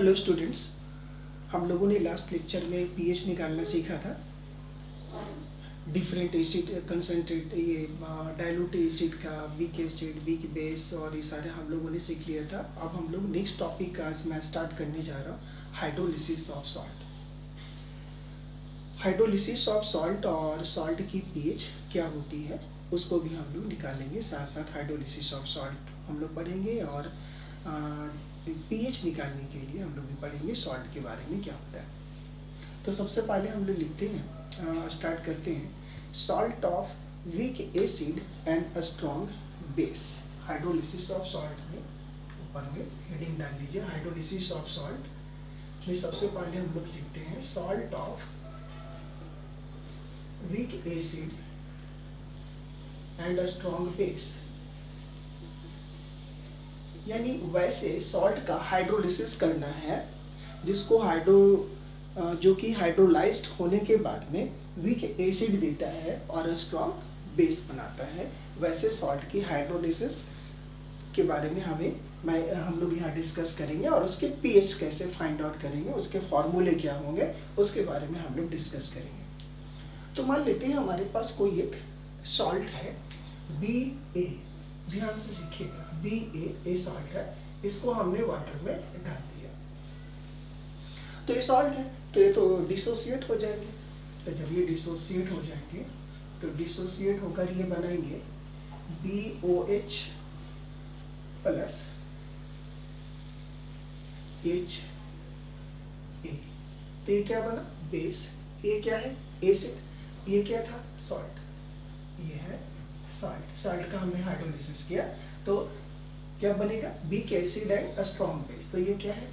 Hello students, हम लोगों ने लास्ट लेक्चर में पीएच निकालना सीखा था। डिफरेंट एसिड कंसनट्रेट, ये डाइल्यूट एसिड का, वीक एसिड, वीक बेस और ये सारे हम लोगों ने सीख लिया था। अब हम लोग नेक्स्ट टॉपिक का आज मैं स्टार्ट करने जा रहा हूँ, hydrolysis of salt. Hydrolysis of salt और सॉल्ट की पीएच क्या होती है उसको भी हम लोग निकालेंगे। साथ साथ हाइड्रोलिसिस ऑफ सॉल्ट हम लोग पढ़ेंगे और पीएच निकालने के लिए हम लोग भी पढ़ेंगे सॉल्ट के बारे में क्या होता है। तो सबसे पहले हम लोग लिखते हैं, स्टार्ट करते हैं, salt of weak acid and a strong base. Hydrolysis of salt में ऊपर में हेडिंग डाल लीजिए, हाइड्रोलिसिस ऑफ सॉल्ट में सबसे पहले हम लोग सीखते हैं salt of weak acid and a strong base. यानी वैसे सॉल्ट का हाइड्रोलिसिस करना है जिसको जो कि हाइड्रोलाइज्ड होने के बाद में वीक एसिड देता है और स्ट्रॉन्ग बेस बनाता है। वैसे सॉल्ट की हाइड्रोलिसिस के बारे में हम लोग यहाँ डिस्कस करेंगे और उसके पीएच कैसे फाइंड आउट करेंगे, उसके फॉर्मूले क्या होंगे उसके बारे में हम लोग डिस्कस करेंगे। तो मान लेते हैं हमारे पास कोई एक सॉल्ट है BA, ध्यान से सीखिएगा, BA सॉल्ट है, इसको हमने वाटर में डाल दिया तो ये सॉल्ट है, तो ये तो डिसोसिएट हो जाएंगे। तो जब ये डिसोसिएट हो जाएंगे तो डिसोसिएट होकर ये बनाएंगे BOH प्लस HA। तो ये क्या बना, बेस। ये क्या है, एसिड। ये क्या था, सॉल्ट। ये है सॉल्ट। सॉल्ट का हमने हाइड्रोलिसिस किया तो क्या बनेगा, weak acid and a strong base. तो ये क्या है,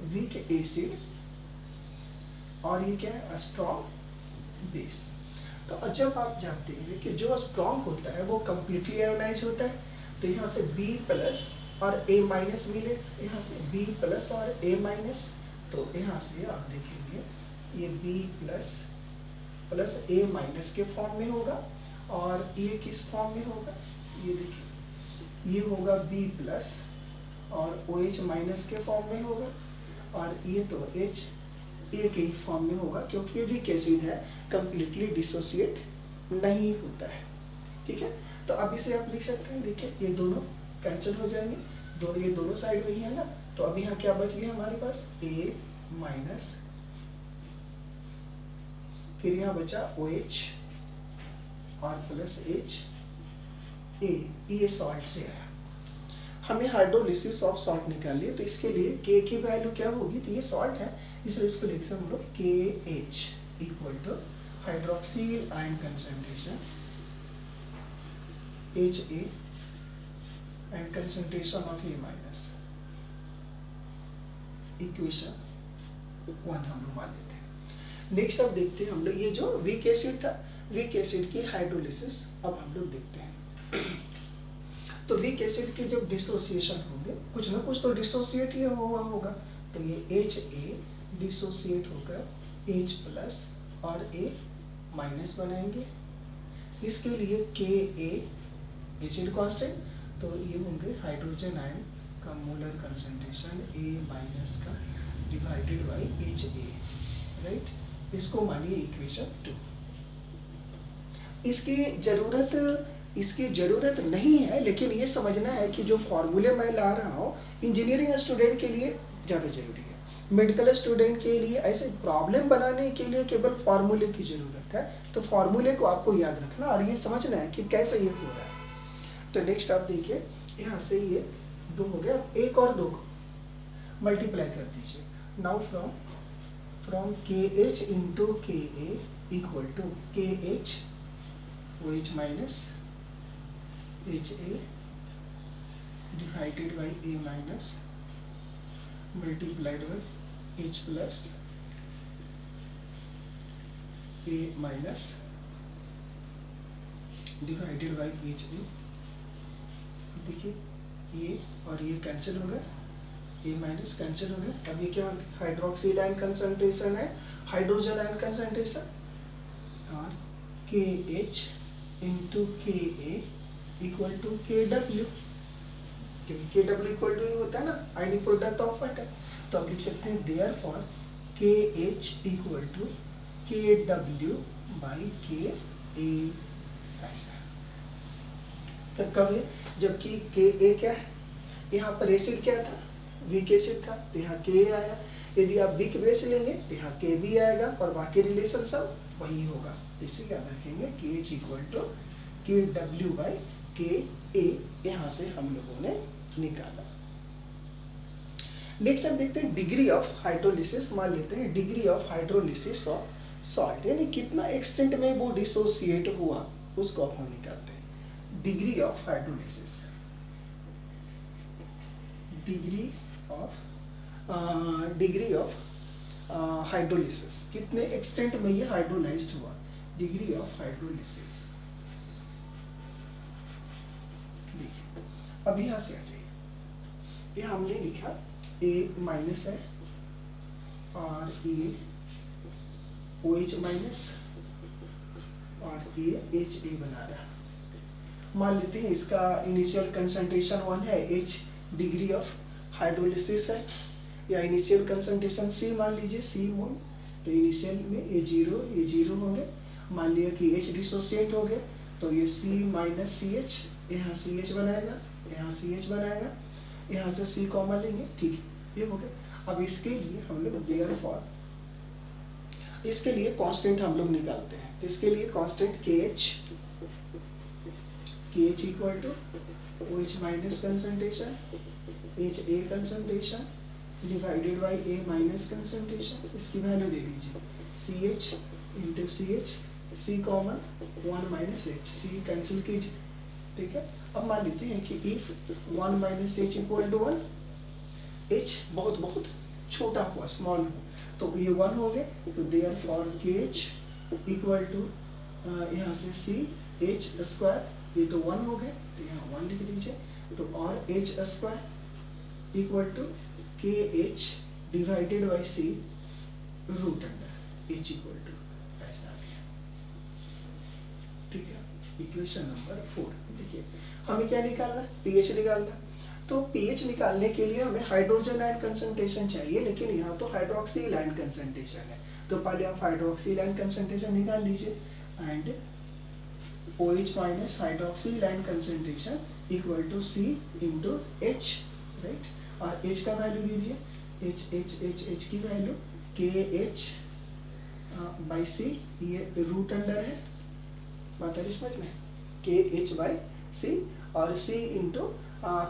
वीक एसिड और ये क्या है, स्ट्रॉन्ग बेस। तो जब आप जानते हैं कि जो स्ट्रॉन्ग होता है वो कंप्लीटली आयोनाइज होता है, तो यहाँ से B प्लस और A माइनस मिले, यहाँ से B प्लस और A माइनस, तो यहाँ से आप देखेंगे ये B plus plus A minus के फॉर्म में होगा और ये किस फॉर्म में होगा, ये देखिए ये होगा B प्लस और OH माइनस के फॉर्म में होगा और ये तो H एक ही फॉर्म में होगा क्योंकि ये वीक एसिड है, कंप्लीटली डिसोसिएट नहीं होता है। ठीक है, तो अब इसे आप लिख सकते हैं, देखिए ये दोनों कैंसिल हो जाएंगे, ये दोनों साइड वही है ना, तो अब यहाँ क्या बच गया हमारे पास, A माइनस, फिर यहाँ बचा OH और प्लस HA। ये सॉल्ट से आया। हमें हाइड्रोलिसिस ऑफ सॉल्ट निकालिए, तो इसके लिए K की वैल्यू क्या होगी, तो ये सॉल्ट है इसलिए इसको लिखते हैं हम लोग KH equal to hydroxyl ion concentration HA and concentration of A minus, equation 1 हम लोग मान लेते हैं। नेक्स्ट अब देखते हैं हम लोग ये जो वीक एसिड था, वीक एसिड की हाइड्रोलिसिस अब हम लोग देखते हैं। तो वीक एसिड के जब डिसोसिएशन होंगे, कुछ ना कुछ तो डिसोसिएट ही हुआ होगा, तो ये HA डिसोसिएट होकर H प्लस और A माइनस बनाएंगे। इसके लिए KA एसिड कांस्टेंट, तो ये होंगे हाइड्रोजन आयन का मोलर कंसंट्रेशन A माइनस का डिवाइडेड बाई HA, राइट। इसको मानिए इक्वेशन 2। इसकी जरूरत नहीं है, लेकिन ये समझना है कि जो फॉर्मूले मैं ला रहा हूँ इंजीनियरिंग स्टूडेंट के लिए ज़्यादा जरूरी है, मेडिकल स्टूडेंट के लिए ऐसे प्रॉब्लम बनाने के लिए केवल फॉर्मूले की जरूरत है। तो फॉर्मूले को आपको याद रखना और ये समझना है कि कैसे ये हो रहा है। तो नेक्स्ट आप देखिए, यहाँ से ये 2 हो गया, एक और 2 को मल्टीप्लाई कर दीजिए। Now from KH into KA equal to KH OH minus HA divided by A minus multiplied by H plus A minus divided by HA। देखिए ये और ये कैंसिल हो गया, A माइनस कैंसिल हो गया। अब ये क्या, हाइड्रोक्सिल आयन कंसंट्रेशन है, हाइड्रोजन आयन कंसंट्रेशन, और KH into KA equal to KW। क्योंकि के डब्ल्यू इक्वल टू होता है ना आइडियल प्रोडक्ट ऑफ एटम। तो अब लिख सकते हैं देयरफॉर के एच इक्वल टू के डब्ल्यू बाई के ए, ऐसा। तो कब है, जबकि के ए क्या है, यहाँ पर एसिड क्या था, वीक एसिड था, तो यहाँ के आया। यदि आप वीक बेस लेंगे तो यहाँ के भी आएगा और बाकी रिलेशन सब वही होगा। इसे याद रखेंगे के एच इक्वल टू के डब्ल्यू बाई के ए, यहाँ से हम लोगों ने निकाला। नेक्स्ट हम देखते हैं डिग्री ऑफ हाइड्रोलिसिस। मान लेते हैं degree of hydrolysis of salt, यानी कितना एक्सटेंट में वो डिसोसिएट हुआ, उसको अब हम निकालते हैं। Degree of hydrolysis, degree of hydrolysis, कितने एक्सटेंट में ये हाइड्रोलाइज्ड हुआ। डिग्री ऑफ हाइड्रोलिसिस, देखिए अब यहां से आ जाइए, ये हमने लिखा A माइनस है और A OH माइनस और A HA बना रहा। मान लेते हैं इसका इनिशियल कंसंट्रेशन 1 है, H डिग्री ऑफ हाइड्रोलिसिस है, या इनिशियल कंसंट्रेशन C मान लीजिए, C मोल। तो इनिशियल में ये जीरो हो गए, मान लिया कि H डिसोसिएट हो गए, तो ये C माइनस CH, यहाँ CH बनाएगा, यहाँ CH बनाएगा, यहाँ से C कॉमन लेंगे, ठीक है, ये हो गया। अब इसके लिए हम लोग देयरफॉर, इसके लिए कांस्टेंट हम लोग निकालते हैं। तो इसके लिए constant KH equal to OH minus concentration HA concentration divided by A minus concentration, इसकी वैल्यू दे दीजिए CH into CH, C common 1 minus H, C cancel कीजिए, ठीक है। अब मान लेते हैं कि if 1 minus H equal to 1, H बहुत बहुत छोटा हुआ, स्मॉल हुआ, तो ये 1 हो गए, तो देयरफॉर KH इक्वल टू यहाँ से CH स्क्वायर, ये तो 1 हो गए, तो यहाँ 1 लिख दीजिए, तो और H square equal to KH divided by C root under H equal to, ऐसा आ गया, ठीक है। Equation number 4। देखिए हमें क्या निकालना है, पीएच निकालना। तो पीएच निकालने के लिए हमें हाइड्रोजन आयन कंसंट्रेशन चाहिए, लेकिन यहाँ तो हाइड्रोक्सिल आयन कंसंट्रेशन है, तो पहले आप हाइड्रोक्सिल आयन कंसंट्रेशन निकाल लीजिए, and OH minus hydroxyl ion concentration equal to C into H, right. और H का वैल्यू दीजिए, H की वैल्यू KH बाई C, ये रूट अंडर है, बात है समझ में, KH बाई C और C into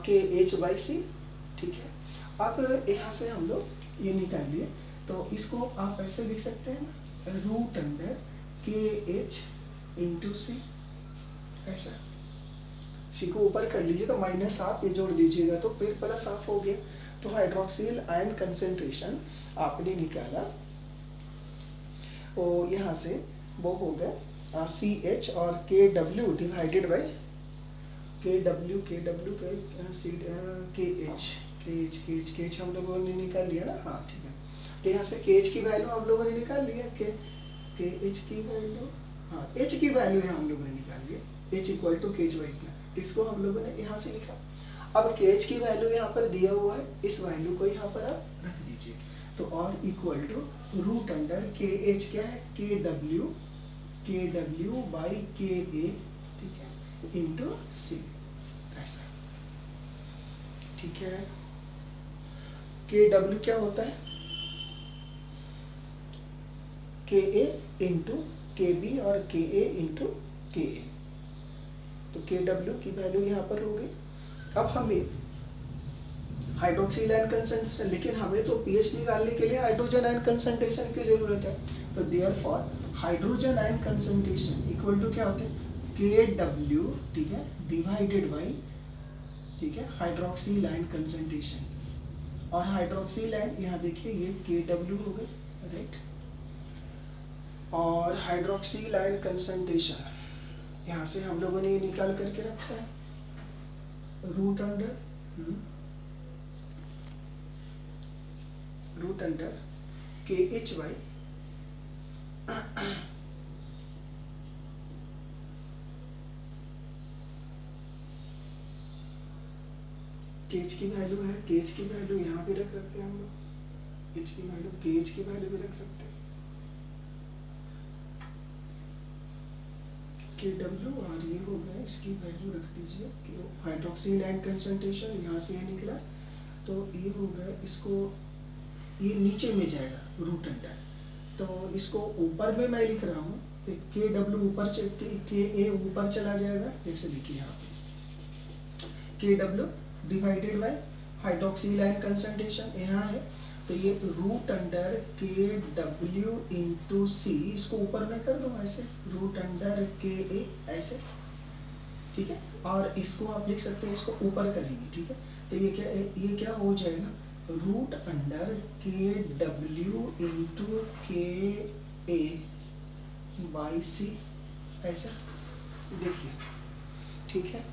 KH by C, ठीक है। अब यहाँ से हम लोग ये निकाल लिए, तो इसको आप ऐसे लिख सकते हैं ना, root under KH into C, ऐसा। C को ऊपर कर लीजिए, तो माइनस आप ये जोड़ दीजिएगा, तो फिर प्लस आप हो गया। तो हाइड्रोक्सिल आयन कंसेंट्रेशन आपने निकाला, और यहाँ से वो हो गया CH और KW divided by KW KH हम लोगों ने निकाल लिया ना, हाँ ठीक है। तो यहाँ से KH की वैल्यू हम लोगों ने निकाल लिया, KH की वैल्यू, हाँ H की वैल्यू है हम लोगों ने निकाल लिया, H equal to KH by इतना, इसको हम लोगों ने यहाँ से लिखा। अब KH की वैल्यू यहाँ पर दिया हुआ है, इस वैल्यू को यहाँ पर आप रख दीजिए, तो और equal to root under KH क्या है, KW बाई KA, ठीक है, इंटू C, ऐसा, ठीक है। KW क्या होता है, KA इंटू KB और KA इंटू KA, तो KW की वैल्यू यहाँ पर हो गई। अब हमें हाइड्रोक्सिल आयन कंसंट्रेशन, लेकिन हमें तो पीएच निकालने के लिए हाइड्रोजन आयन कंसंट्रेशन की जरूरत है, तो therefore hydrogen ion concentration equal to क्या होता है, KW, ठीक है, डिवाइडेड बाई, ठीक है, हाइड्रोक्सिल आयन कंसंट्रेशन, और हाइड्रोक्सिल आयन यहाँ देखिए ये KW हो गए, राइट, और हाइड्रोक्सिल आयन कंसंट्रेशन यहाँ से हम लोगों ने ये निकाल करके रखा है, रूट अंडर KH बाई केच की वैल्यू है, केच की वैल्यू यहाँ पे रख सकते हैं हम लोग, एच की वैल्यू केच की वैल्यू भी रख सकते हैं, के डब्ल्यू, और ये हो गया इसकी वैल्यू रख दीजिए कि हाइड्रोक्सिल एंड कंसंट्रेशन यहाँ से ये निकला, तो ये हो गया, इसको ये नीचे में जाएगा रूट अंडर, तो इसको ऊपर में मैं लिख रहा हूँ, के डब्ल्यू ऊपर के ए ऊपर चला जाएगा, जैसे लिखिए यहाँ पे के W divided by hydroxyl ion concentration यहाँ है, तो ये रूट अंडर के डब्ल्यू इंटू सी, इसको ऊपर में कर दो ऐसे, रूट अंडर के ए ऐसे, ठीक है, और इसको आप लिख सकते हैं, इसको ऊपर करेंगे, ठीक है, तो ये क्या हो जाएगा, रूट अंडर के डब्ल्यू इंटू के ए बाई सी, ऐसा, देखिए, ठीक है,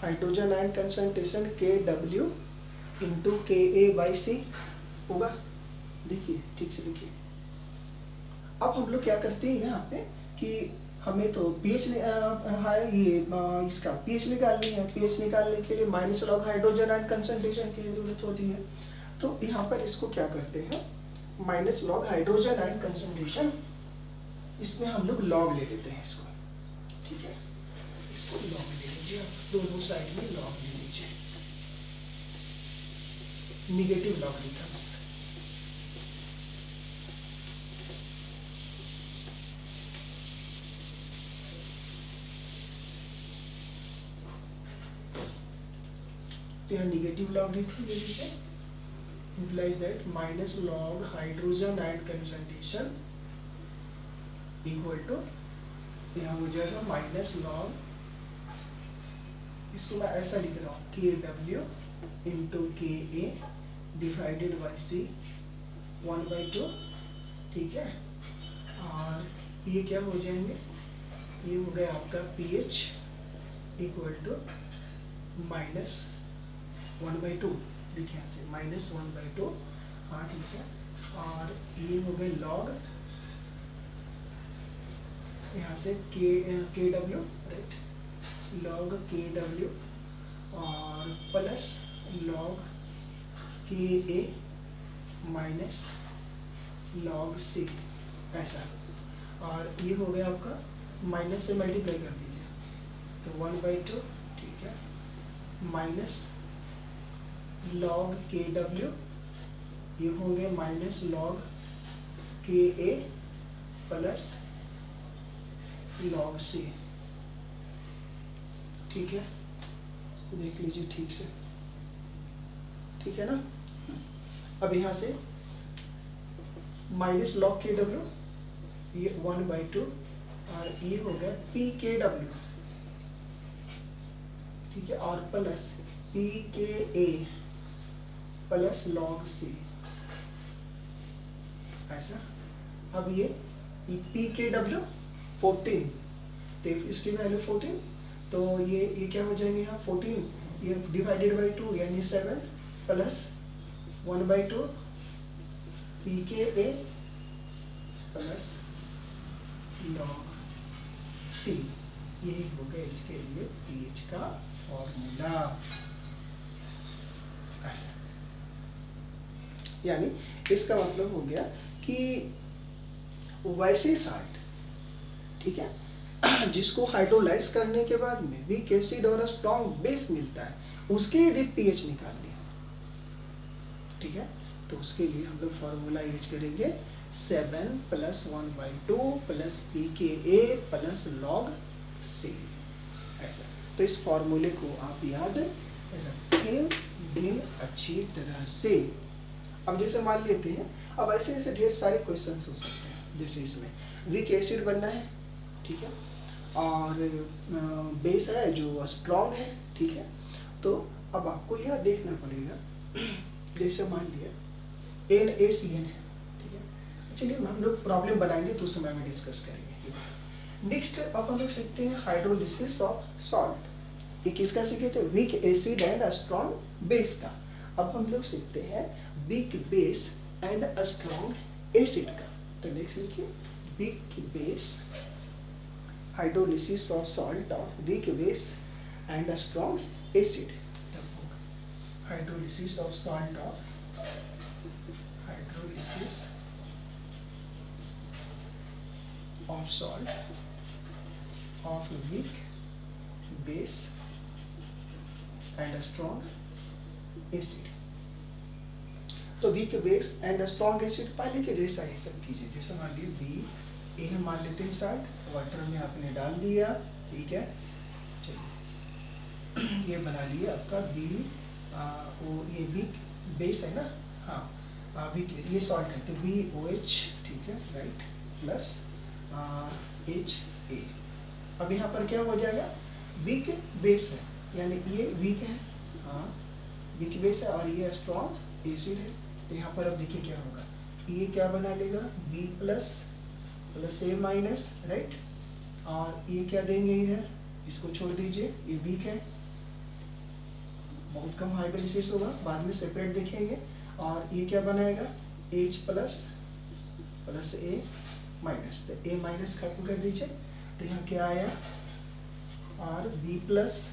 हाइड्रोजन आयन कंसंट्रेशन के डब्ल्यू इंटू के ए बाई सी होगा, देखिए ठीक से देखिए। अब हम लोग क्या करते हैं यहाँ पे कि हमें तो पीएच इसका पीएच निकालनी है, पीएच निकालने के लिए minus log hydrogen ion concentration की जरूरत होती है, तो यहाँ पर इसको क्या करते हैं, minus log hydrogen ion concentration, इसमें हम लोग लॉग ले लेते हैं इसको, ठीक है, इसको लॉग ले लीजिए, दोनों साइड में लॉग ले लीजिए, निगेटिव लॉगरिथम्स, तो negative logarithm ले लीजिए, implies that minus log hydrogen ion concentration equal to, यहाँ हो जाएगा माइनस लॉग, इसको मैं ऐसा लिख रहा हूँ, के डब्ल्यू इंटू के ए डिवाइडेड बाई सी 1/2, ठीक है, और ये क्या हो जाएंगे, ये हो गया आपका P H equal to minus 1/2, देखिए यहाँ से माइनस 1/2, हाँ ठीक है, और ये हो गए लॉग, यहाँ से के डब्ल्यू, राइट, लॉग के डब्ल्यू और प्लस लॉग के ए माइनस लॉग सी, ऐसा, और ये हो गया आपका, माइनस से मल्टीप्लाई कर दीजिए, तो 1/2, ठीक है, माइनस लॉग के डब्ल्यू, ये हो गया माइनस लॉग के ए प्लस लॉग सी, ठीक है, देख लीजिए ठीक से, ठीक है ना। अब यहाँ से माइनस लॉग के डब्ल्यू, ये 1/2, और ये हो गया पी के डब्ल्यू, ठीक है, और प्लस पी के ए प्लस लॉग सी, ऐसा। अब ये पी के डब्ल्यू 14, तो इसकी वैल्यू 14, तो ये क्या हो जाएंगे यहाँ 14, ये डिवाइडेड बाई 2 यानी 7 प्लस 1/2 पी के ए प्लस लॉग सी, यही हो गया इसके लिए पीएच का फॉर्मूला, ऐसा। यानी इसका मतलब हो गया कि वैसे साल्ट, ठीक है, जिसको हाइड्रोलाइज करने के बाद में वीक एसिड और स्ट्रॉन्ग बेस मिलता है, उसके यदि पीएच निकालनी है, ठीक है, तो उसके लिए हम लोग फॉर्मूला यूज करेंगे 7 प्लस 1/2 प्लस पी के ए प्लस लॉग सी, ऐसा। तो इस फॉर्मूले को आप याद रखेंगे अच्छी तरह से। अब जैसे मान लेते हैं, अब ऐसे ऐसे ढेर सारे क्वेश्चंस हो सकते हैं, जैसे इसमें वीक एसिड बनना है, ठीक है, और बेस है जो स्ट्रॉन्ग है, ठीक है, तो अब आपको यह देखना पड़ेगा, जैसे मान लिया NaCN है, ठीक है, चलिए हम लोग प्रॉब्लम बनाएंगे तो उस समय में डिस्कस करेंगे। नेक्स्ट अब हम लोग सीखते हैं हाइड्रोलिसिस ऑफ सॉल्ट, ये किसका सीखे थे, weak acid and strong base का। अब हम लोग सीखते हैं weak base and strong acid का, तो नेक्स्ट लिखिए weak base, hydrolysis of salt of weak base and strong acid, hydrolysis of salt of hydrolysis of salt of weak base and a strong acid। तो weak base and strong acid पहले के जैसा ही सब कीजिए। जैसे मान लीजिए बी ए हम मान लेते हैं साल्ट, वाटर में आपने डाल दिया, ठीक है। चलिए ये बना लिया आपका बी ओ, ये वीक बेस है ना, हाँ वीक ये सॉल्ट है तो बी ओ एच, ठीक है राइट, प्लस एच ए। अब यहाँ पर क्या हो जाएगा, वीक बेस है यानी ये वीक है, हाँ वीक बेस है और ये स्ट्रॉन्ग एसिड है। तो यहाँ पर अब देखिए क्या होगा, ये क्या बना लेगा बी प्लस प्लस ए माइनस, राइट, और ये क्या देंगे इधर, इसको छोड़ दीजिए, ये वीक है, बहुत कम हाइड्रोलिसिस होगा, बाद में सेपरेट देखेंगे। और ये क्या बनाएगा H प्लस प्लस ए माइनस, तो ए माइनस खत्म कर दीजिए, तो यहाँ क्या आया और बी प्लस,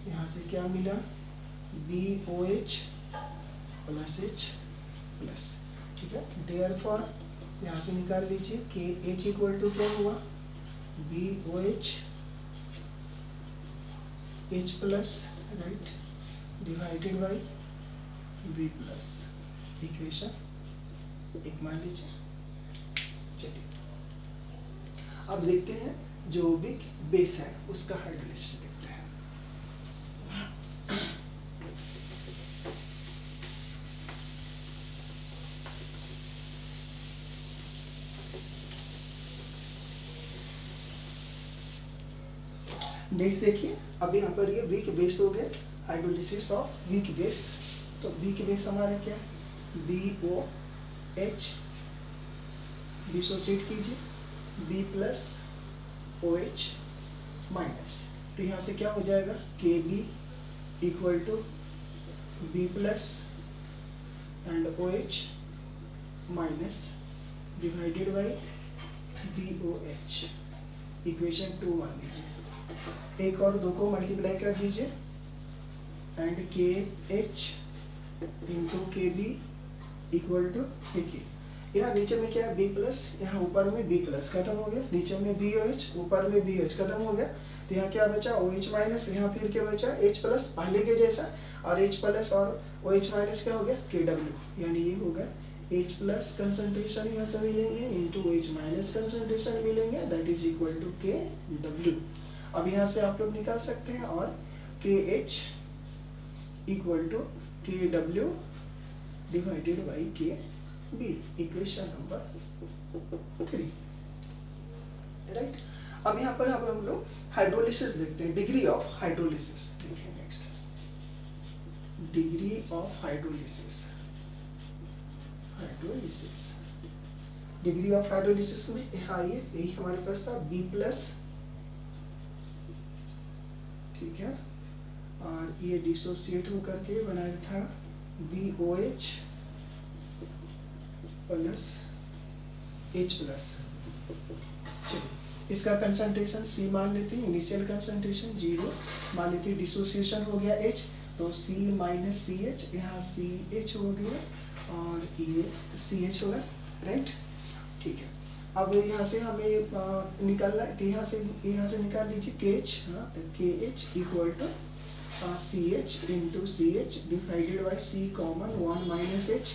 यहाँ से क्या मिला B O H plus H plus, ठीक है। देयरफॉर यहाँ से निकाल लीजिए के एच इक्वल टू क्या हुआ B O H plus, right, divided by B plus, equation एक मान लीजिए। चलिए अब देखते हैं जो वीक बेस है उसका हाइड्रोलिसिस देखते हैं। नेक्स्ट देखिए, अब यहाँ पर ये वीक बेस हो गया, हाइड्रोलिसिस ऑफ वीक बेस। तो वीक बेस हमारा क्या है बी ओ एच, डिसोसिएट कीजिए B plus O H minus, तो यहाँ से क्या हो जाएगा K B equal to B plus and O H minus divided by B O H, equation 2 मान लीजिए। एक और दो को मल्टीप्लाई कर दीजिए एंड के एच इंटू के बी इक्वल टू, देखिए यहाँ नीचे में क्या है बी प्लस, यहाँ ऊपर में बी प्लस खत्म हो गया, नीचे में बी ओ एच, ऊपर में बी एच खत्म हो गया, तो यहाँ क्या बचा ओ एच माइनस, यहाँ फिर क्या बचा एच प्लस पहले के जैसा, और एच प्लस और ओ एच माइनस क्या हो गया के डब्ल्यू, यानी ये होगा एच प्लस कंसंट्रेशन यहाँ से मिलेंगे इंटू एच माइनस कंसंट्रेशन मिलेंगे, दैट इज इक्वल टू के डब्ल्यू। अब यहाँ से आप लोग निकाल सकते हैं और के एच इक्वल टू के डब्ल्यू डिवाइडेड बाई के बी, इक्वेशन नंबर 3, राइट। अब यहाँ पर हम लोग हाइड्रोलिसिस देखते हैं, डिग्री ऑफ हाइड्रोलिसिस देखिए। Next degree of hydrolysis, hydrolysis degree of hydrolysis में यहाँ ये यही हमारे पास था बी प्लस, ठीक है, और ये डिसोसिएट होकर के बनाया था B O H plus H plus. चलिए इसका कंसंट्रेशन C मान लेते हैं, इनिशियल कंसंट्रेशन 0 मान लेते हैं, डिसोसिएशन हो गया H, तो C माइनस सी एच, यहाँ सी एच हो गया और ये सी एच होगा, राइट, ठीक है। अब यहाँ से हमें निकालना है, तो यहाँ से निकाल लीजिए के एच, हाँ K H equal to C H into C H divided by C common 1 minus H,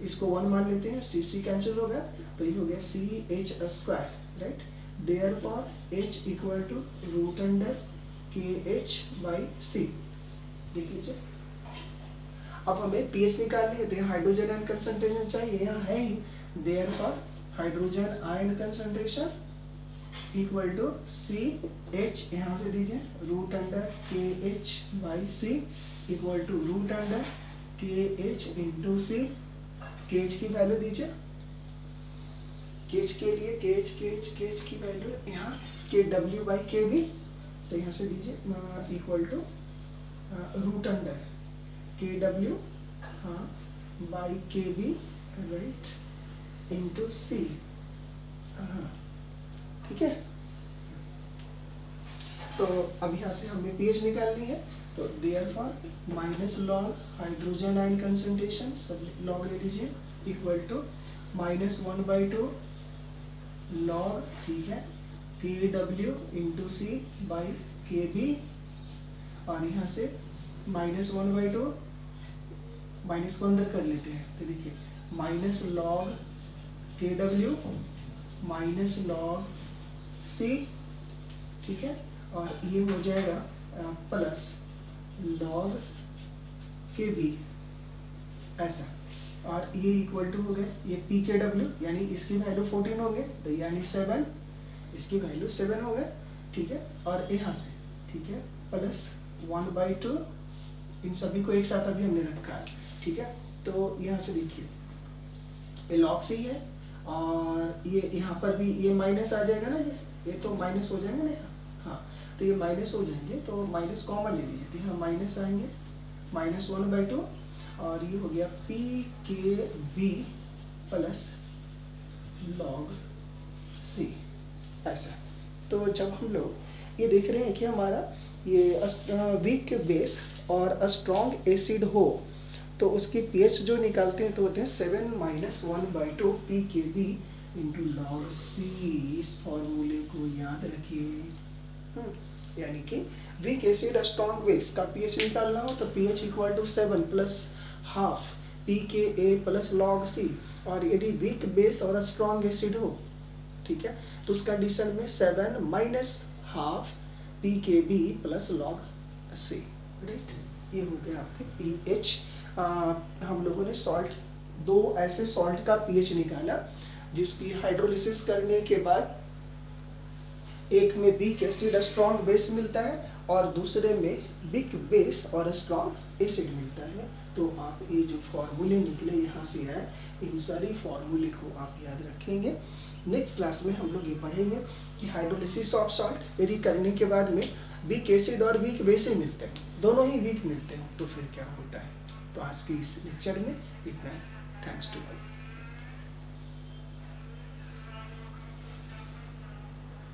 इसको 1 मान लेते हैं, सी सी कैंसिल हो गया, तो ये हो गया C H square, right. Therefore H equal to root under K H by C, देख लीजिए। अब हमें पीएच निकालनी है, तो हाइड्रोजन आयन कंसंट्रेशन चाहिए, यहाँ है ही, therefore hydrogen ion concentration equal to C H, यहाँ से दीजिए root under K H by C equal to root under K H into C, K H की वैल्यू दीजिए, के एच के लिए के एच की वैल्यू यहाँ के डब्ल्यू बाई के बी, तो यहाँ से दीजिए इक्वल टू रूट अंडर के डब्ल्यू, हाँ बाई के बी, राइट, इंटू सी, हाँ ठीक है। तो अब यहाँ से हमें पीएच निकालनी है, तो therefore minus log hydrogen ion concentration, सब लॉग ले लीजिए, इक्वल टू -1/2 लॉग, ठीक है, Kw into C by Kb, और यहाँ से -1/2 माइनस को अंदर कर लेते हैं, तो देखिए minus log Kw minus log C, ठीक है, और ये हो जाएगा प्लस लॉग Kb, ऐसा, और ये इक्वल टू हो गए ये Pkw, यानी इसकी वैल्यू 14 हो गए, तो यानी 7, इसकी वैल्यू 7 हो गए, ठीक है, और यहाँ से, ठीक है, प्लस 1/2, इन सभी को एक साथ अभी हमने रखा है, ठीक है, तो यहाँ से देखिए ये लॉग सी है, और ये यहाँ पर भी ये माइनस आ जाएगा ना, ये तो माइनस हो जाएंगे ना, हाँ, तो ये माइनस हो जाएंगे, तो माइनस कॉमन ले लीजिए, तो यहाँ माइनस आएंगे, -1/2, और ये हो गया Pkb प्लस लॉग C, ऐसा। तो जब हम लोग ये देख रहे हैं कि हमारा ये वीक बेस और स्ट्रॉन्ग एसिड हो, तो उसकी pH जो निकालते हैं तो होते हैं 7 - 1/2 Pkb इंटू लॉग C। इस फॉर्मूले को याद रखिए। यानी कि वीक एसिड स्ट्रॉन्ग बेस का pH निकालना हो तो pH equal to 7 plus half Pka plus log C, और यदि वीक बेस और स्ट्रॉन्ग एसिड हो, ठीक है, तो उसका एडिशन में 7 minus half Pkb plus log C, right. ये हो गया आपके pH। हम लोगों ने दो ऐसे सॉल्ट का pH निकाला जिसकी हाइड्रोलिसिस करने के बाद एक में वीक एसिड स्ट्रॉन्ग बेस मिलता है और दूसरे में वीक बेस और स्ट्रॉन्ग एसिड मिलता है। तो आप ये जो फॉर्मूले निकले यहाँ से है, इन सारी फॉर्मूले को आप याद रखेंगे। नेक्स्ट क्लास में हम लोग ये पढ़ेंगे कि हाइड्रोलिसिस ऑफ सॉल्ट यदि करने के बाद में वीक एसिड और वीक बेस ही मिलते हैं, दोनों ही वीक मिलते हैं, तो फिर क्या होता है। तो आज के इस लेक्चर में इतना। Thanks to all.